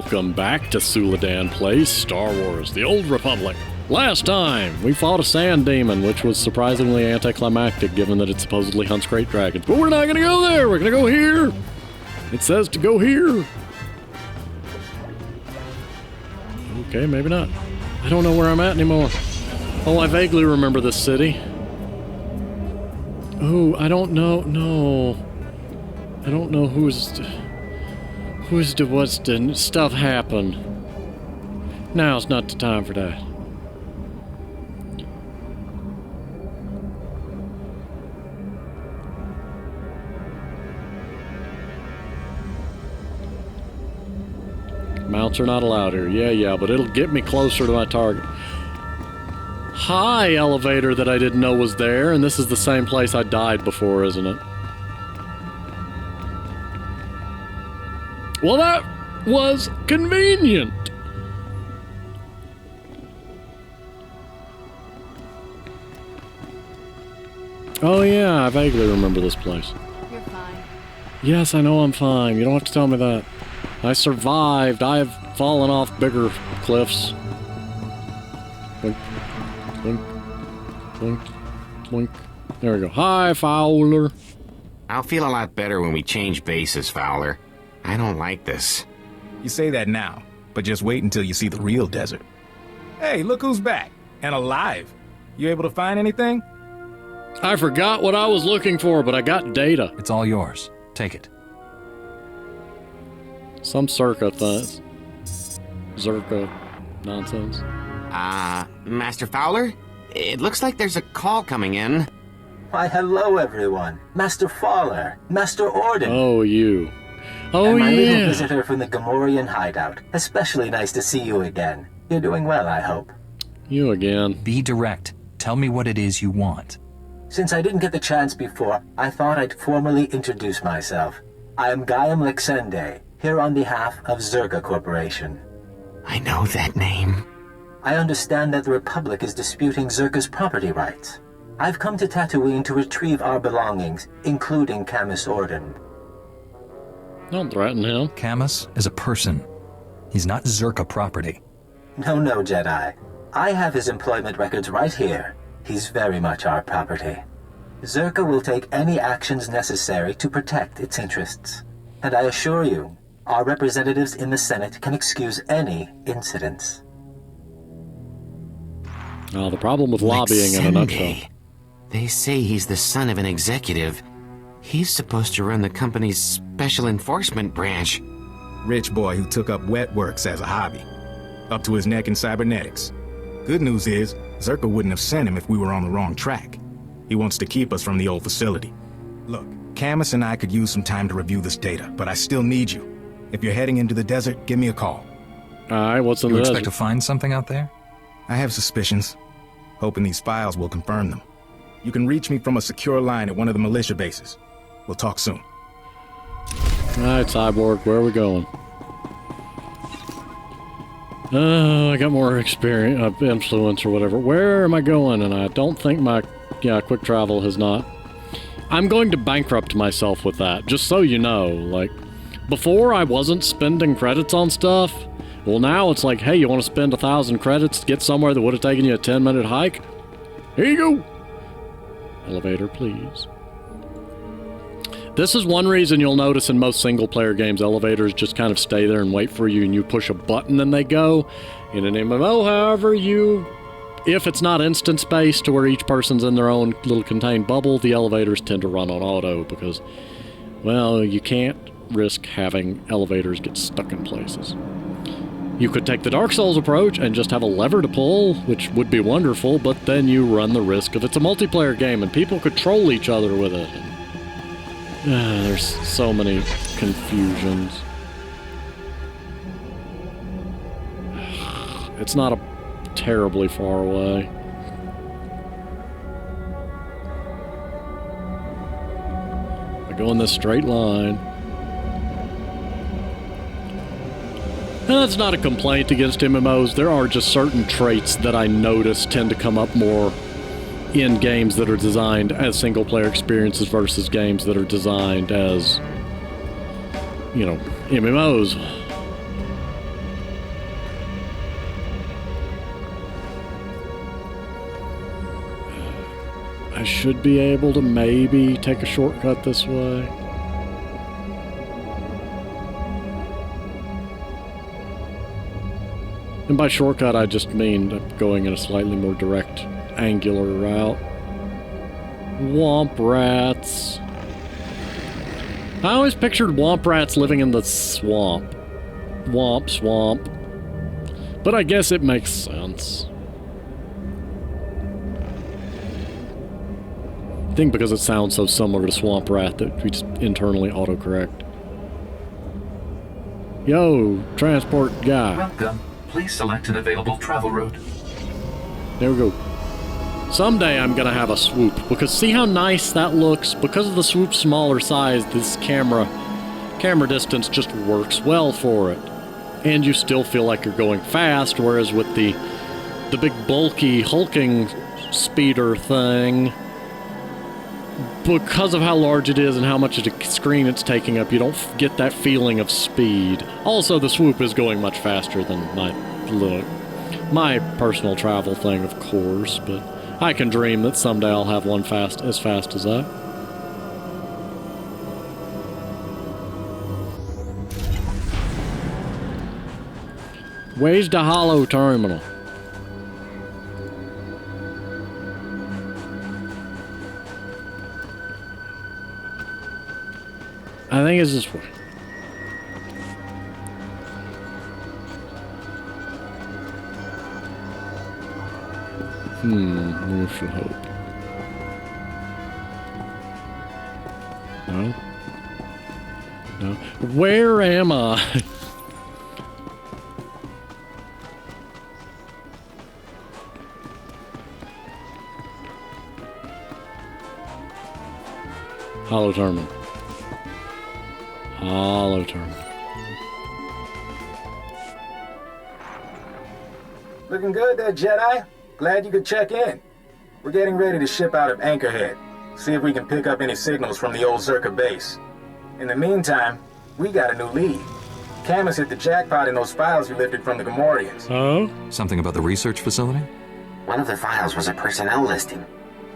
Welcome back to Suladan Plays Star Wars, The Old Republic. Last time, we fought a sand demon, which was surprisingly anticlimactic given that it supposedly hunts great dragons. But we're not gonna go there, we're gonna go here! It says to go here. Okay, maybe not. I don't know where I'm at anymore. Oh, I vaguely remember this city. Oh, I don't know, no. I don't know what's the stuff happened. Now's not the time for that. Mounts are not allowed here. Yeah, but it'll get me closer to my target. Hi, elevator that I didn't know was there, and this is the same place I died before, isn't it? Well, that was convenient. Oh yeah, I vaguely remember this place. You're fine. Yes, I know I'm fine. You don't have to tell me that. I survived. I have fallen off bigger cliffs. Blink, blink, blink, blink. There we go. Hi, Fowler. I'll feel a lot better when we change bases, Fowler. I don't like this. You say that now, but just wait until you see the real desert. Hey, look who's back. And alive. You able to find anything? I forgot what I was looking for, but I got data. It's all yours. Take it. Some Czerka thing. Czerka nonsense. Master Fowler? It looks like there's a call coming in. Why, hello, everyone. Master Fowler, Master Orden. Oh, you. Oh, and my little yeah. visitor from the Gamorrean hideout. Especially nice to see you again. You're doing well, I hope. You again. Be direct. Tell me what it is you want. Since I didn't get the chance before, I thought I'd formally introduce myself. I am Gaiam Lixende, here on behalf of Czerka Corporation. I know that name. I understand that the Republic is disputing Czerka's property rights. I've come to Tatooine to retrieve our belongings, including Camus Orden. Don't threaten him. Camus is a person. He's not Czerka property. No, Jedi. I have his employment records right here. He's very much our property. Czerka will take any actions necessary to protect its interests. And I assure you, our representatives in the Senate can excuse any incidents. Oh, the problem with lobbying in a nutshell. They say he's the son of an executive. He's supposed to run the company's special enforcement branch. Rich boy who took up wet works as a hobby. Up to his neck in cybernetics. Good news is, Czerka wouldn't have sent him if we were on the wrong track. He wants to keep us from the old facility. Look, Camus and I could use some time to review this data, but I still need you. If you're heading into the desert, give me a call. Alright, what's in You the expect desert? to find something out there? I have suspicions. Hoping these files will confirm them. You can reach me from a secure line at one of the militia bases. We'll talk soon. Alright, Cyborg, where are we going? I got more experience, influence or whatever. Where am I going? And I don't think my, quick travel has not. I'm going to bankrupt myself with that, just so you know. Like, before I wasn't spending credits on stuff. Well, now it's like, hey, you want to spend 1,000 credits to get somewhere that would have taken you a 10-minute hike? Here you go. Elevator, please. This is one reason you'll notice in most single-player games, elevators just kind of stay there and wait for you, and you push a button and they go. In an MMO, however, if it's not instance-based to where each person's in their own little contained bubble, the elevators tend to run on auto because, well, you can't risk having elevators get stuck in places. You could take the Dark Souls approach and just have a lever to pull, which would be wonderful, but then you run the risk of it's a multiplayer game and people could troll each other with it. There's so many confusions. It's not terribly far away. I go in this straight line. And that's not a complaint against MMOs. There are just certain traits that I notice tend to come up more in games that are designed as single-player experiences versus games that are designed as, MMOs. I should be able to maybe take a shortcut this way. And by shortcut, I just mean going in a slightly more direct, angular route. Womp rats. I always pictured womp rats living in the swamp. Womp swamp. But I guess it makes sense. I think because it sounds so similar to swamp rat that we just internally autocorrect. Yo, transport guy. Welcome. Please select an available travel route. There we go. Someday I'm gonna have a swoop, because see how nice that looks? Because of the swoop's smaller size, this camera distance just works well for it. And you still feel like you're going fast, whereas with the big bulky hulking speeder thing, because of how large it is and how much of the screen it's taking up, you don't get that feeling of speed. Also, the swoop is going much faster than my personal travel thing, of course, but I can dream that someday I'll have one as fast as that. Where's the Hollow Terminal? I think it's this way. We should hope. No? No. Where am I? Hollow Terminal. Hollow Terminal. Looking good there, Jedi. Glad you could check in. We're getting ready to ship out of Anchorhead. See if we can pick up any signals from the old Czerka base. In the meantime, we got a new lead. Camus hit the jackpot in those files you lifted from the Gamorreans. Oh? Something about the research facility? One of the files was a personnel listing.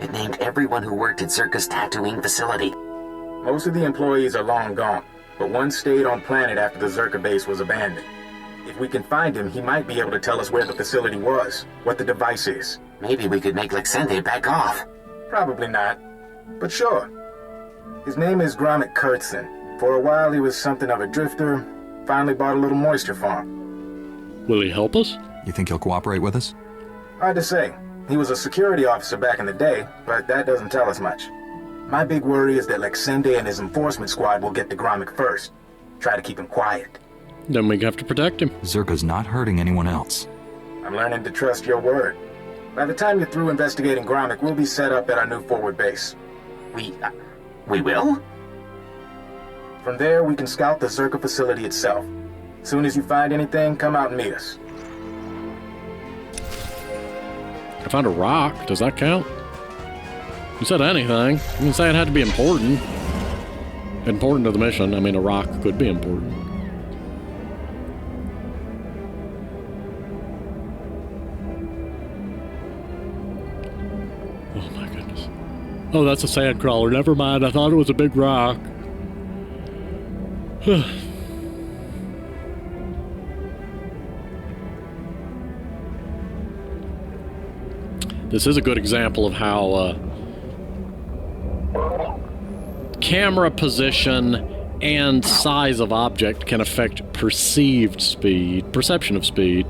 It named everyone who worked at Czerka's tattooing facility. Most of the employees are long gone, but one stayed on planet after the Czerka base was abandoned. If we can find him, he might be able to tell us where the facility was, what the device is. Maybe we could make Lexende back off. Probably not, but sure. His name is Gromit Kurtzon. For a while he was something of a drifter, finally bought a little moisture farm. Will he help us? You think he'll cooperate with us? Hard to say. He was a security officer back in the day, but that doesn't tell us much. My big worry is that Lexende and his enforcement squad will get to Gromit first. Try to keep him quiet. Then we have to protect him. Czerka's not hurting anyone else. I'm learning to trust your word. By the time you're through investigating Gromit, we'll be set up at our new forward base. We will? From there, we can scout the Czerka facility itself. Soon as you find anything, come out and meet us. I found a rock. Does that count? You said anything. You didn't say it had to be important. Important to the mission. I mean, a rock could be important. Oh my goodness. Oh, that's a sand crawler. Never mind. I thought it was a big rock. This is a good example of how camera position and size of object can affect perception of speed.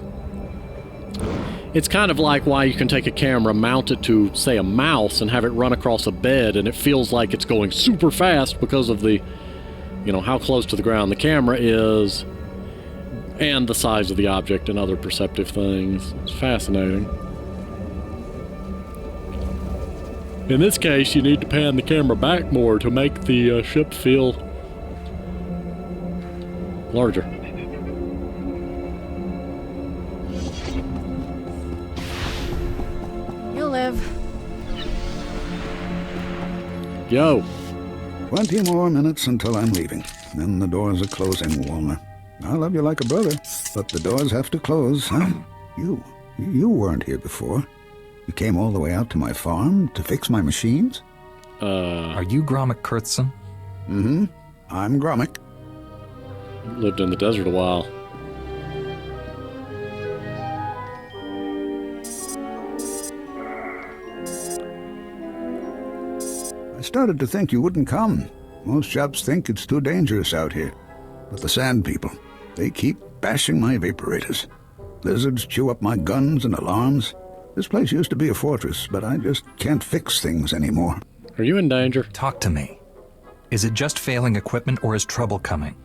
It's kind of like why you can take a camera, mount it to, say, a mouse, and have it run across a bed, and it feels like it's going super fast because of the, how close to the ground the camera is, and the size of the object and other perceptive things. It's fascinating. In this case, you need to pan the camera back more to make the ship feel larger. You'll live. Yo. 20 more minutes until I'm leaving. Then the doors are closing, Walner. I love you like a brother, but the doors have to close, huh? You weren't here before. You came all the way out to my farm to fix my machines? Are you Gromit Kurtzson? Mm-hmm. I'm Gromit. Lived in the desert a while. I started to think you wouldn't come. Most shops think it's too dangerous out here. But the Sand People, they keep bashing my vaporators. Lizards chew up my guns and alarms. This place used to be a fortress, but I just can't fix things anymore. Are you in danger? Talk to me. Is it just failing equipment or is trouble coming?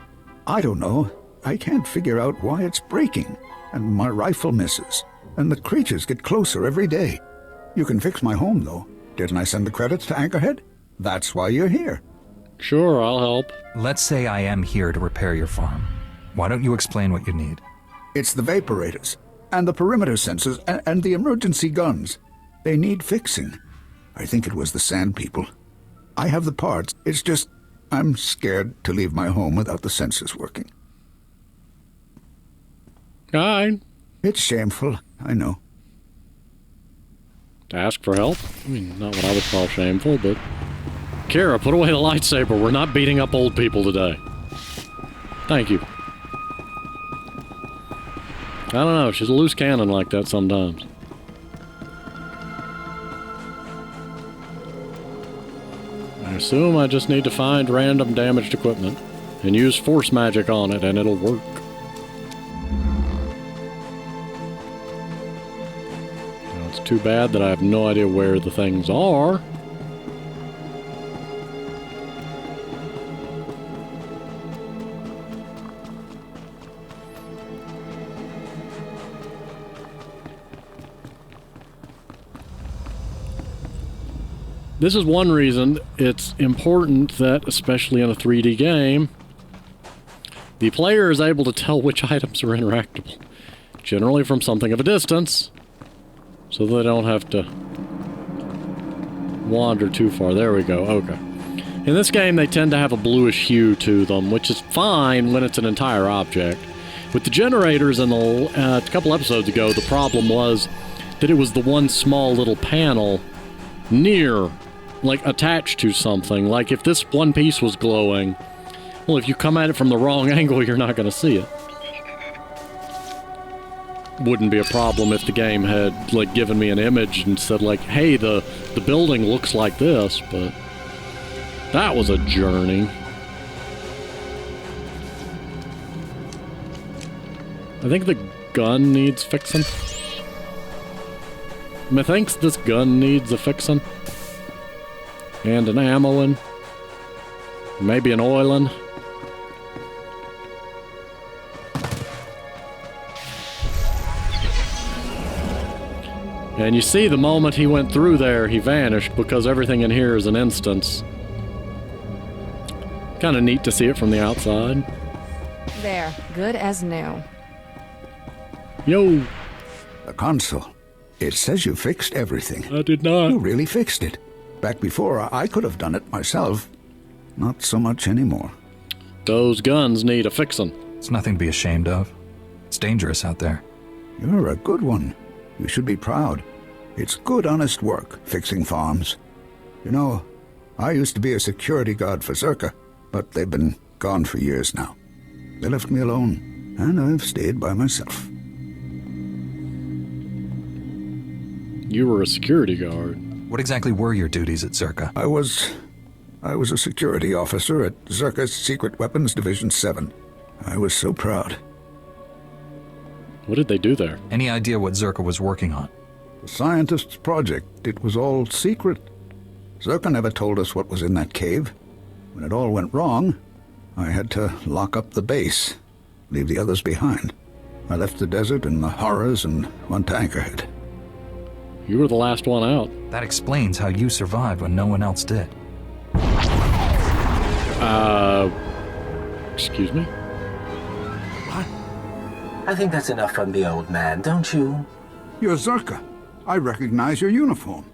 I don't know. I can't figure out why it's breaking. And my rifle misses. And the creatures get closer every day. You can fix my home, though. Didn't I send the credits to Anchorhead? That's why you're here. Sure, I'll help. Let's say I am here to repair your farm. Why don't you explain what you need? It's the vaporators, and the perimeter sensors, and the emergency guns. They need fixing. I think it was the Sand People. I have the parts. It's just, I'm scared to leave my home without the sensors working. Fine. It's shameful, I know. To ask for help? I mean, not what I would call shameful, but... Kara, put away the lightsaber. We're not beating up old people today. Thank you. I don't know. She's a loose cannon like that sometimes. I assume I just need to find random damaged equipment and use force magic on it, and it'll work. Now, it's too bad that I have no idea where the things are. This is one reason it's important that, especially in a 3D game, the player is able to tell which items are interactable, generally from something of a distance, so they don't have to wander too far. There we go, okay. In this game, they tend to have a bluish hue to them, which is fine when it's an entire object. With the generators in a couple episodes ago, the problem was that it was the one small little panel near, like, attached to something. Like, if this one piece was glowing, well, if you come at it from the wrong angle, you're not going to see it. Wouldn't be a problem if the game had, like, given me an image and said, like, hey, the building looks like this, but that was a journey. I think the gun needs fixing. Methinks this gun needs a fixing. And an ammoing. Maybe an oiling. And you see the moment he went through there, he vanished because everything in here is an instance. Kind of neat to see it from the outside. There, good as new. Yo. The console. It says you fixed everything. I did not. You really fixed it. Back before, I could have done it myself. Not so much anymore. Those guns need a fixin'. It's nothing to be ashamed of. It's dangerous out there. You're a good one. You should be proud. It's good, honest work, fixing farms. You know, I used to be a security guard for Czerka, but they've been gone for years now. They left me alone, and I've stayed by myself. You were a security guard. What exactly were your duties at Czerka? I was a security officer at Czerka's Secret Weapons Division 7. I was so proud. What did they do there? Any idea what Czerka was working on? The scientist's project. It was all secret. Czerka never told us what was in that cave. When it all went wrong, I had to lock up the base, leave the others behind. I left the desert and the horrors and went to Anchorhead. You were the last one out. That explains how you survived when no one else did. Excuse me? What? I think that's enough from the old man, don't you? You're Czerka. I recognize your uniform.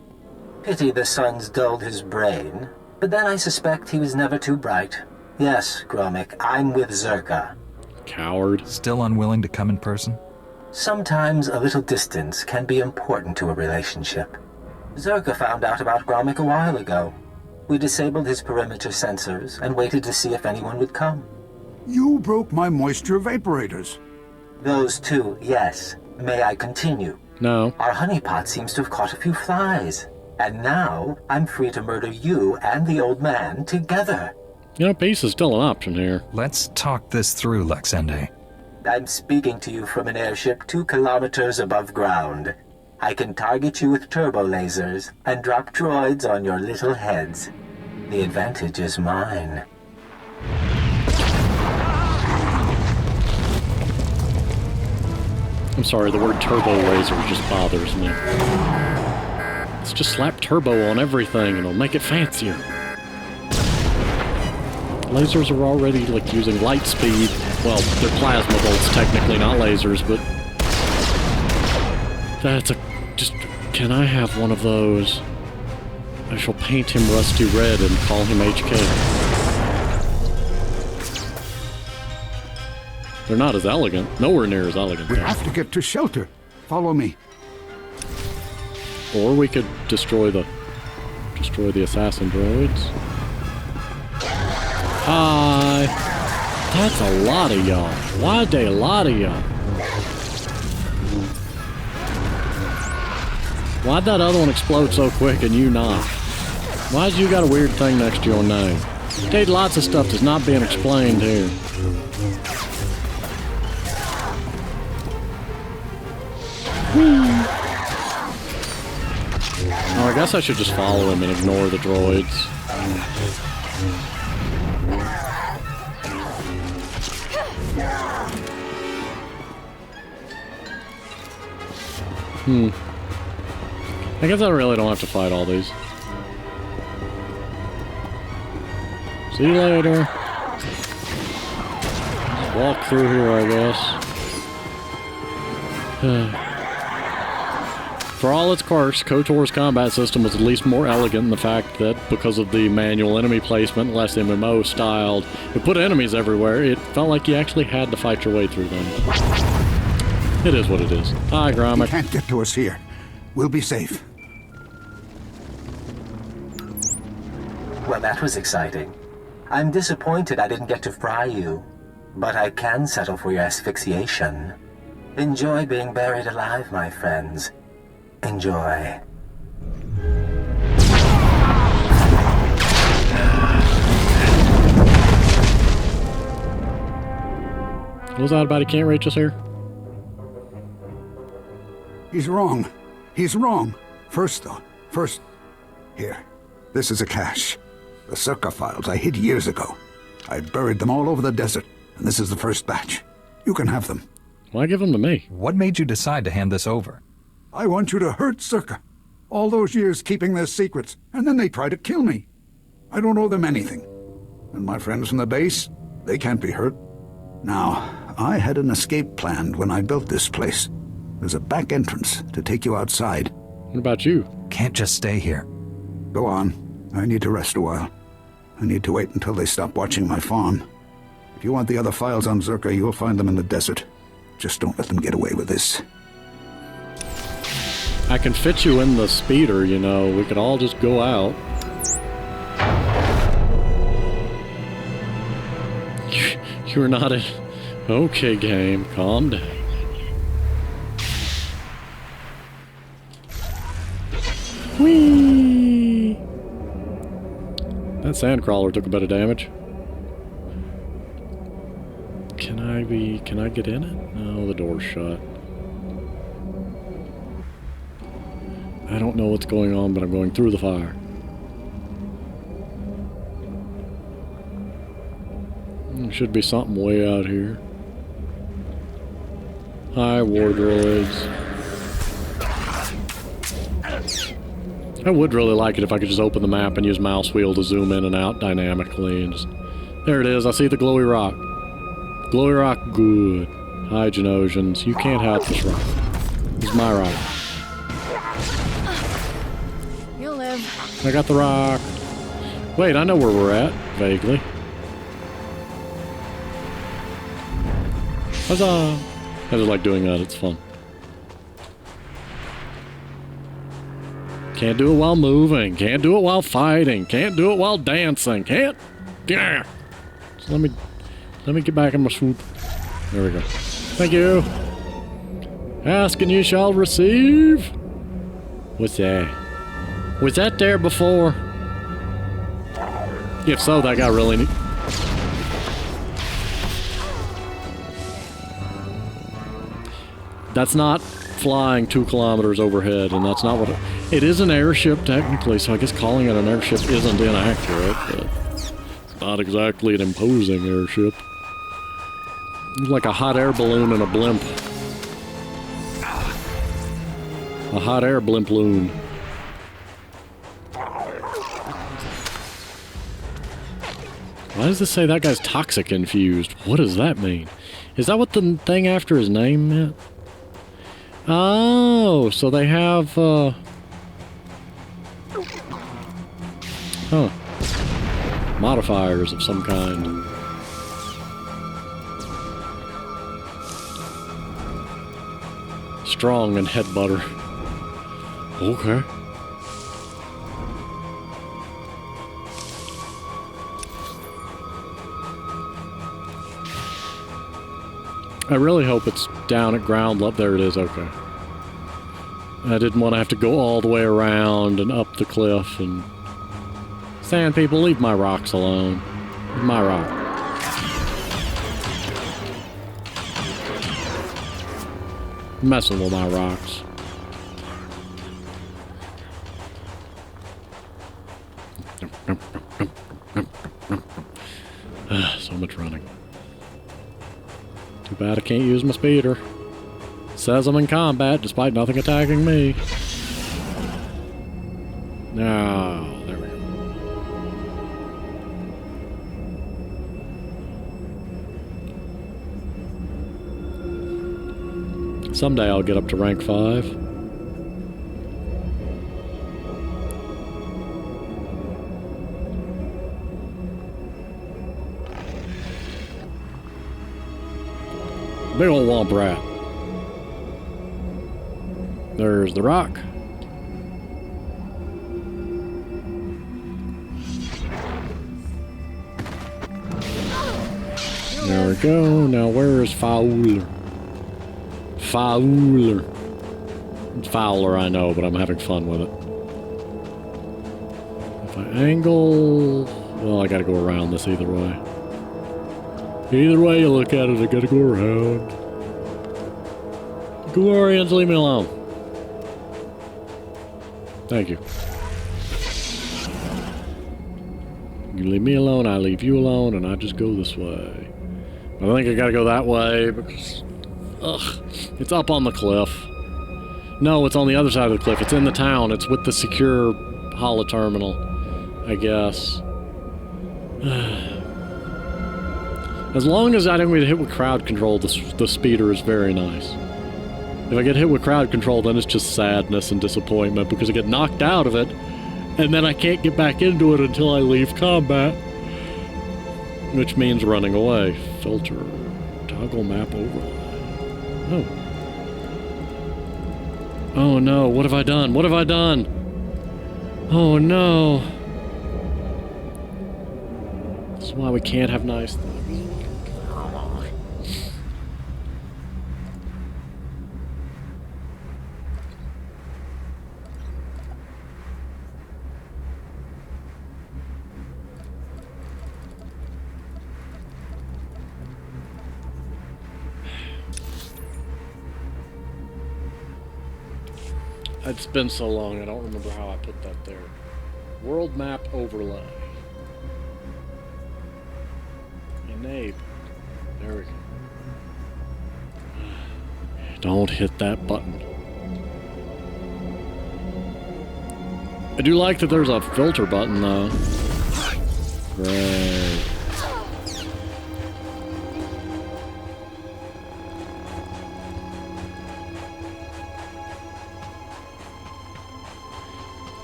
Pity the sun's dulled his brain. But then I suspect he was never too bright. Yes, Gromit, I'm with Czerka. Coward. Still unwilling to come in person? Sometimes a little distance can be important to a relationship. Czerka found out about Gromik a while ago. We disabled his perimeter sensors and waited to see if anyone would come. You broke my moisture vaporators. Those two, yes. May I continue? No. Our honeypot seems to have caught a few flies. And now, I'm free to murder you and the old man together. You know, peace is still an option here. Let's talk this through, Lexende. I'm speaking to you from an airship 2 kilometers above ground. I can target you with turbo lasers and drop droids on your little heads. The advantage is mine. I'm sorry, the word turbo laser just bothers me. Let's just slap turbo on everything and it'll make it fancier. Lasers are already, like, using light speed. Well, they're plasma bolts, technically, not lasers, but... That's a... Just... Can I have one of those? I shall paint him rusty red and call him HK. They're not as elegant. Nowhere near as elegant. We have to get to shelter. Follow me. Or we could destroy the assassin droids. Hi. That's a lot of y'all. Why they a lot of y'all? Why'd that other one explode so quick and you not? Why'd you got a weird thing next to your name? Dude, lots of stuff that's not being explained here. Oh, I guess I should just follow him and ignore the droids. I guess I really don't have to fight all these. See you later. Just walk through here, I guess. For all its quirks, KOTOR's combat system was at least more elegant in the fact that, because of the manual enemy placement, less MMO styled, it put enemies everywhere. It felt like you actually had to fight your way through them. It is what it is. Hi, Gromik. He can't get to us here. We'll be safe. Well, that was exciting. I'm disappointed I didn't get to fry you, but I can settle for your asphyxiation. Enjoy being buried alive, my friends. Enjoy. What was that about? He can't reach us here? He's wrong. He's wrong. First, here. This is a cache. The Czerka files I hid years ago. I buried them all over the desert, and this is the first batch. You can have them. Why give them to me? What made you decide to hand this over? I want you to hurt Czerka. All those years keeping their secrets, and then they try to kill me. I don't owe them anything. And my friends from the base, they can't be hurt. Now, I had an escape planned when I built this place. There's a back entrance to take you outside. What about you? Can't just stay here. Go on. I need to rest a while. I need to wait until they stop watching my farm. If you want the other files on Czerka, you'll find them in the desert. Just don't let them get away with this. I can fit you in the speeder, you know. We could all just go out. You're not in... Okay, game. Calm down. Whee! That sandcrawler took a bit of damage. Can I get in it? No, the door's shut. I don't know what's going on, but I'm going through the fire. There should be something way out here. Hi, war droids. I would really like it if I could just open the map and use mouse wheel to zoom in and out dynamically and just... There it is, I see the glowy rock. Glowy rock, good. Hi, Genosians. You can't have this rock. This is my rock. You'll live. I got the rock. Wait, I know where we're at, vaguely. Huzzah! I just like doing that, it's fun. Can't do it while moving. Can't do it while fighting. Can't do it while dancing. Can't. Yeah. So let me get back in my swoop. There we go. Thank you. Ask and you shall receive. What's that? Was that there before? If so, that got really neat. That's not flying 2 kilometers overhead, and that's not what it is. An airship technically, so I guess calling it an airship isn't inaccurate, but it's not exactly an imposing airship. It's like a hot air balloon and a blimp. A hot air blimp loon. Why does this say that guy's toxic infused? What does that mean? Is that what the thing after his name meant? Oh, so they have, modifiers of some kind. Strong and head butter. Okay. I really hope it's down at ground level. There it is, okay. I didn't want to have to go all the way around and up the cliff and... Sand people, leave my rocks alone. Leave my rock. Messing with my rocks. So much running. Too bad I can't use my speeder. Says I'm in combat despite nothing attacking me. No, there we go. Someday I'll get up to rank 5. Big old womp rat. There's the rock. There we go. Now where is Fowler? Fowler. It's Fowler, I know, but I'm having fun with it. If I angle... Well, I gotta go around this either way. Either way you look at it, I gotta go around. Glorians, leave me alone. Thank you. You leave me alone, I leave you alone, and I just go this way. I think I gotta go that way because... Ugh. It's up on the cliff. No, it's on the other side of the cliff. It's in the town. It's with the secure holo terminal, I guess. As long as I don't get hit with crowd control, the speeder is very nice. If I get hit with crowd control, then it's just sadness and disappointment because I get knocked out of it, and then I can't get back into it until I leave combat. Which means running away. Filter. Toggle map overlay. Oh. Oh no, what have I done? What have I done? Oh no. This is why we can't have nice things. It's been so long, I don't remember how I put that there. World map overlay. Enable. There we go. Don't hit that button. I do like that there's a filter button, though. Great.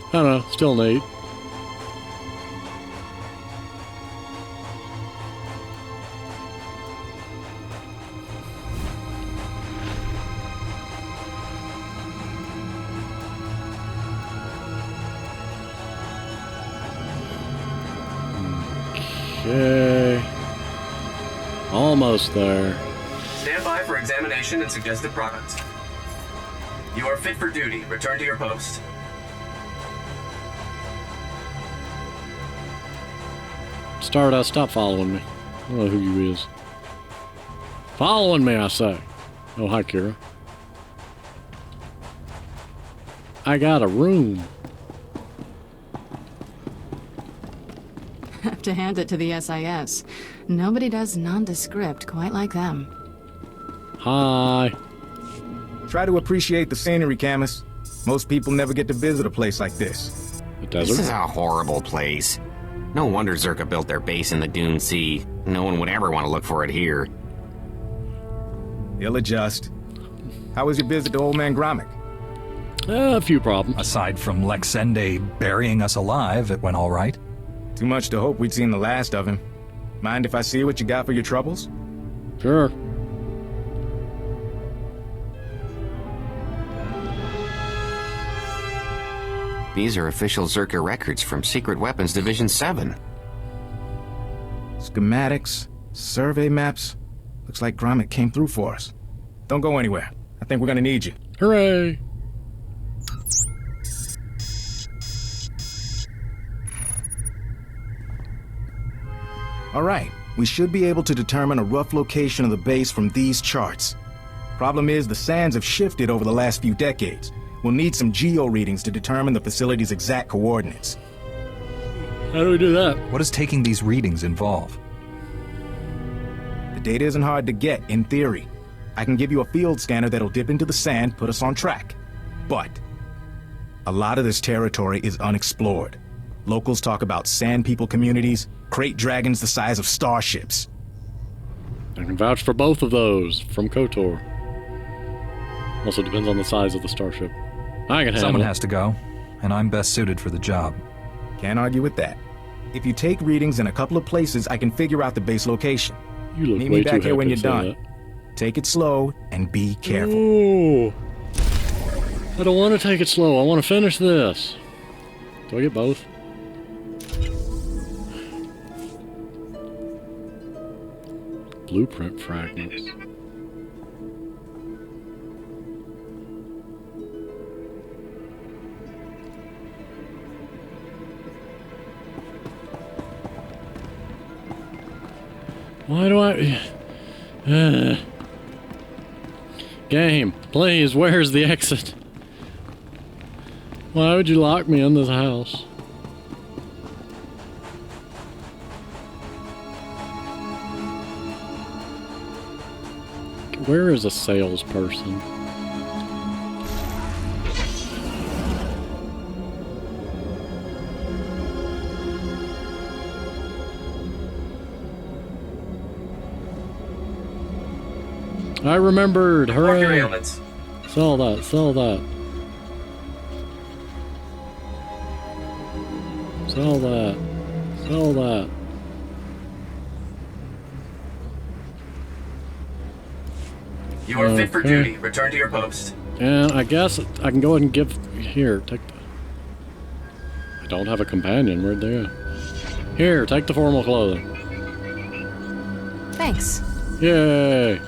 I don't know, still neat. Okay. Almost there. Stand by for examination and suggested products. You are fit for duty. Return to your post. Stardust, stop following me. I don't know who you is. Following me, I say. Oh, hi, Kira. I got a room. Have to hand it to the SIS. Nobody does nondescript quite like them. Hi. Try to appreciate the scenery, Camus. Most people never get to visit a place like this. The This desert? is a horrible place. No wonder Czerka built their base in the Dune Sea. No one would ever want to look for it here. He'll adjust. How was your visit to Old Man Gromit? A few problems. Aside from Lexende burying us alive, it went all right. Too much to hope we'd seen the last of him. Mind if I see what you got for your troubles? Sure. These are official Czerka records from Secret Weapons Division 7. Schematics, survey maps. Looks like Gromit came through for us. Don't go anywhere. I think we're gonna need you. Hooray! All right, we should be able to determine a rough location of the base from these charts. Problem is, the sands have shifted over the last few decades. We'll need some geo readings to determine the facility's exact coordinates. How do we do that? What does taking these readings involve? The data isn't hard to get, in theory. I can give you a field scanner that'll dip into the sand, put us on track. But a lot of this territory is unexplored. Locals talk about sand people communities, crate dragons the size of starships. I can vouch for both of those from KOTOR. Also depends on the size of the starship. I can handle Someone it. has to go, and I'm best suited for the job. Can't argue with that. If you take readings in a couple of places, I can figure out the base location. You look Meet way me too back here when happy you're to say done. Take it slow and be careful. Ooh. I don't want to take it slow. I want to finish this. Do I get both? Blueprint fragments. Why do I... Game, please, where's the exit? Why would you lock me in this house? Where is a salesperson? I remembered! Mark your Hooray! ailments. Sell that, sell that. Sell that. Sell that. You are fit for Okay. duty. Return to your post. And I guess I can go ahead and give... Here, take the... I don't have a companion. Where'd they go? Here, take the formal clothing. Thanks. Yay!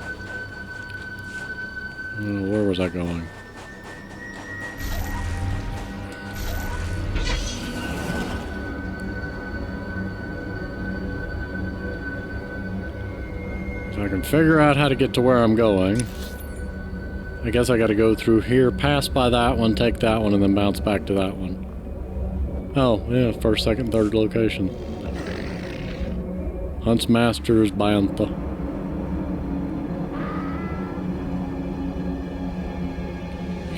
Where was I going? So I can figure out how to get to where I'm going. I guess I gotta go through here, pass by that one, take that one, and then bounce back to that one. Oh, yeah, first, second, third location. Hunts Masters, Bantha.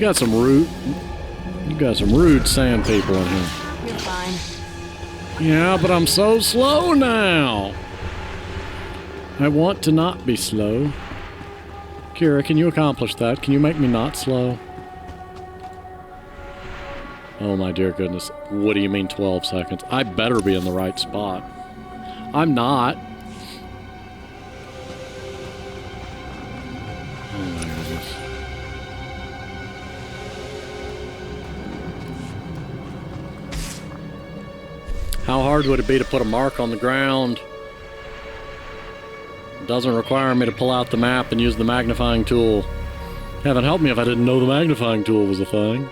You got some rude sand people in here. You're fine. Yeah, but I'm so slow now. I want to not be slow. Kira, can you accomplish that? Can you make me not slow? Oh my dear goodness. What do you mean 12 seconds? I better be in the right spot. I'm not. Oh my goodness. How hard would it be to put a mark on the ground Doesn't require me to pull out the map and use the magnifying tool. Heaven help me if I didn't know the magnifying tool was a thing.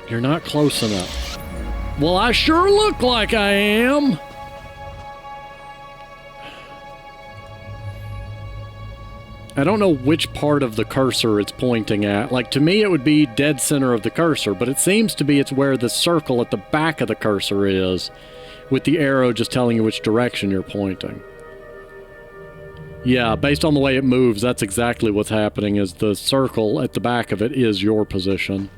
You're not close enough. Well, I sure look like I am! I don't know which part of the cursor it's pointing at. Like, to me it would be dead center of the cursor, but it seems to be it's where the circle at the back of the cursor is, with the arrow just telling you which direction you're pointing. Yeah, based on the way it moves, that's exactly what's happening, is the circle at the back of it is your position.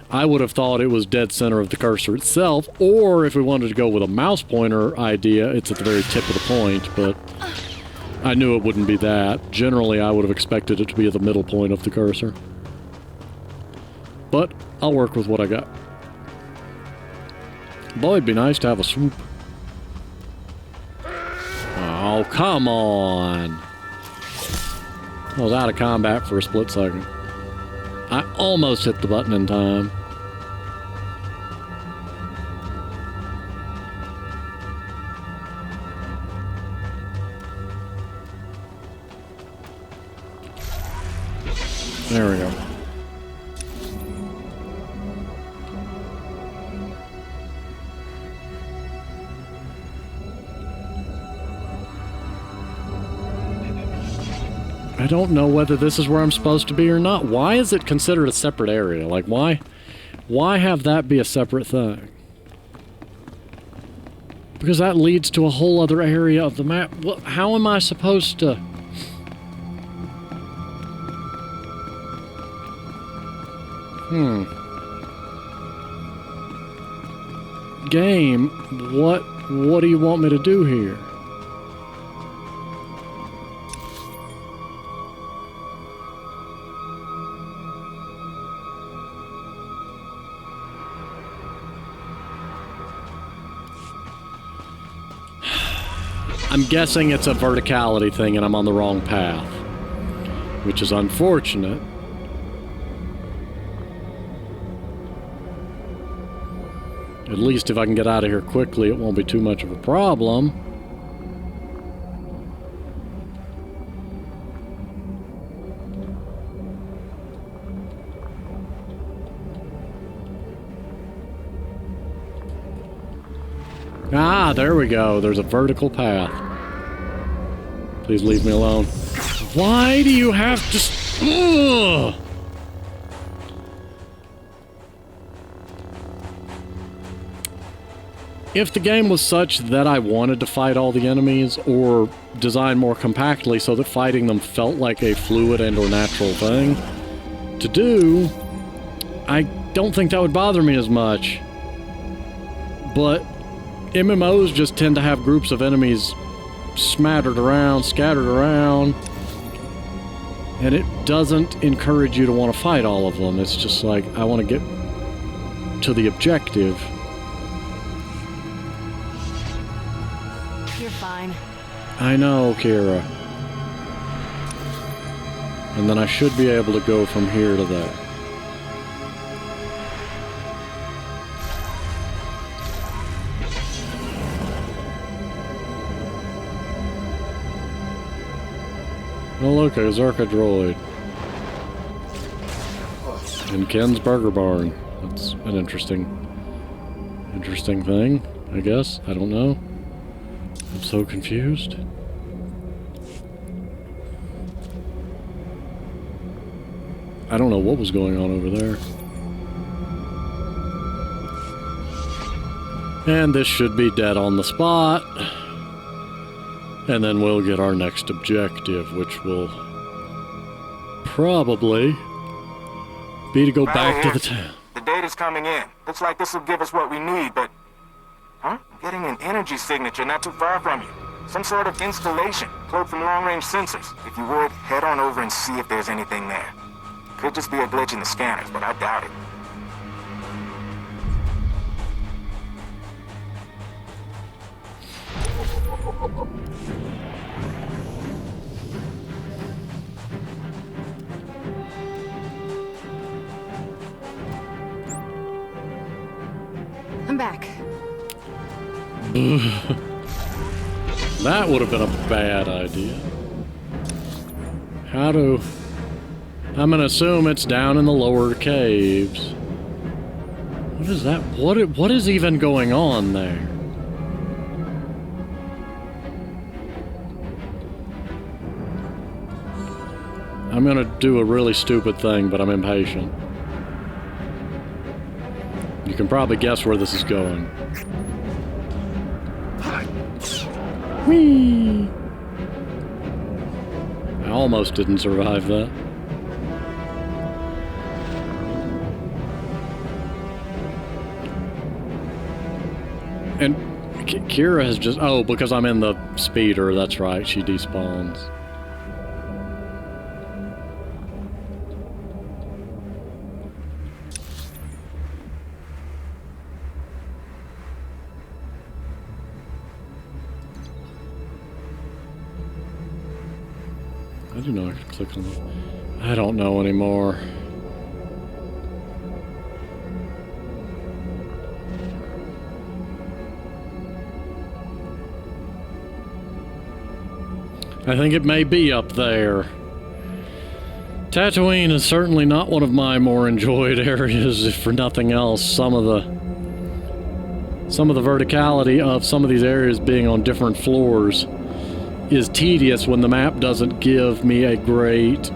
I would have thought it was dead center of the cursor itself, or if we wanted to go with a mouse pointer idea, it's at the very tip of the point, but I knew it wouldn't be that. Generally, I would have expected it to be at the middle point of the cursor. But I'll work with what I got. Boy, it'd be nice to have a swoop. Oh, come on! I was out of combat for a split second. I almost hit the button in time. There we go. I don't know whether this is where I'm supposed to be or not. Why is it considered a separate area? Like, why have that be a separate thing? Because that leads to a whole other area of the map. Well, how am I supposed to... Game, what do you want me to do here? I'm guessing it's a verticality thing and I'm on the wrong path, which is unfortunate. At least if I can get out of here quickly, it won't be too much of a problem. Ah, there we go. There's a vertical path. Please leave me alone. Why do you have to... Ugh! If the game was such that I wanted to fight all the enemies, or design more compactly so that fighting them felt like a fluid and or natural thing to do, I don't think that would bother me as much. But MMOs just tend to have groups of enemies smattered around, scattered around, and it doesn't encourage you to want to fight all of them. It's just like, I want to get to the objective. You're fine. I know, Kira. And then I should be able to go from here to there. Oh look, a Czerka droid. In Ken's Burger Barn. That's an interesting thing, I guess. I don't know. I'm so confused. I don't know what was going on over there. And this should be dead on the spot. And then we'll get our next objective, which will probably be to go back to the town. The data's coming in. Looks like this will give us what we need, but... Huh? I'm getting an energy signature not too far from you. Some sort of installation, cloaked from long-range sensors. If you would, head on over and see if there's anything there. Could just be a glitch in the scanners, but I doubt it. I'm back. That would have been a bad idea. How do... I'm gonna assume it's down in the lower caves. What is that? What is even going on there? I'm gonna do a really stupid thing, but I'm impatient. You can probably guess where this is going. Whee! I almost didn't survive that. And Kira has just... Oh, because I'm in the speeder, that's right. She despawns. I do know I could click on it. I don't know anymore. I think it may be up there. Tatooine is certainly not one of my more enjoyed areas, if for nothing else. Some of the verticality of some of these areas being on different floors is tedious when the map doesn't give me a great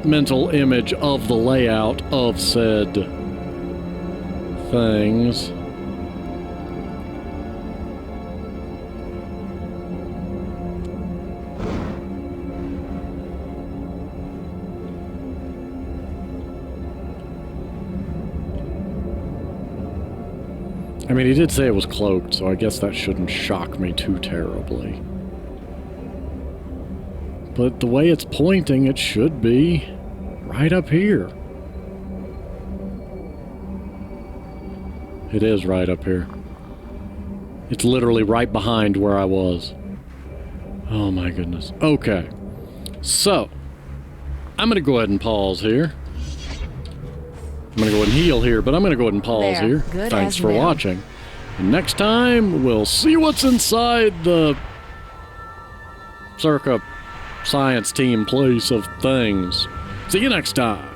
mental image of the layout of said things. I mean, he did say it was cloaked, so I guess that shouldn't shock me too terribly. But the way it's pointing, it should be right up here. It is right up here. It's literally right behind where I was. Oh my goodness. Okay. So, I'm going to go ahead and pause here. I'm going to go ahead and heal here, but I'm going to go ahead and pause There. here. Good Thanks as for new. watching. And next time, we'll see what's inside the Czerka science team place of things. See you next time.